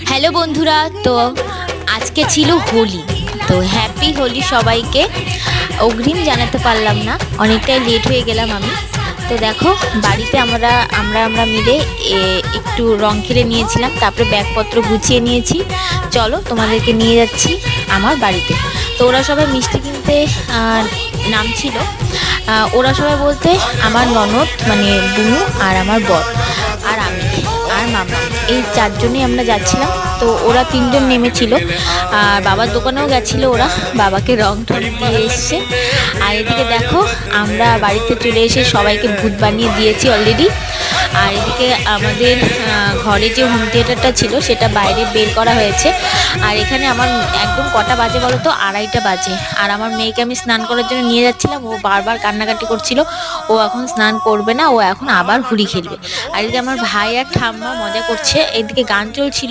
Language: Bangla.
হ্যালো বন্ধুরা, তো আজকে ছিল হোলি। তো হ্যাপি হোলি সবাইকে। অগ্রিম জানাতে পারলাম না, অনেকটাই লেট হয়ে গেলাম আমি। তো দেখো, বাড়িতে আমরা আমরা আমরা মিলে একটু রং খেলে নিয়েছিলাম, তারপরে ব্যাগপত্র গুছিয়ে নিয়েছি। চলো তোমাদেরকে নিয়ে যাচ্ছি আমার বাড়িতে। তো ওরা সবাই মিষ্টি কিনতে নামছিল। ওরা সবাই বলতে আমার ননদ মানে বুনু আর আমার বর আর আমি আর মামা, এই চারজনই আমরা যাচ্ছিলাম। তো ওরা তিনজন নেমেছিল, আর বাবার দোকানেও গেছিলো ওরা, বাবাকে রং টং দিয়ে এসছে। আর এদিকে দেখো, আমরা বাড়িতে চলে এসে সবাইকে ভূত বানিয়ে দিয়েছি অলরেডি। আর এদিকে আমাদের ঘরে যে হোম থিয়েটারটা ছিল সেটা বাইরে বের করা হয়েছে। আর এখানে আমার একদম কটা বাজে বলো তো, 2:30 বাজে। আর আমার মেয়েকে আমি স্নান করার জন্য নিয়ে যাচ্ছিলাম, ও বারবার কান্নাকাটি করছিল। ও এখন স্নান করবে না, ও এখন আবার হুড়ি খেলবে। আর এদিকে আমার ভাই আর ঠাম্মা মজা করছে, এদিকে গান চলছিল।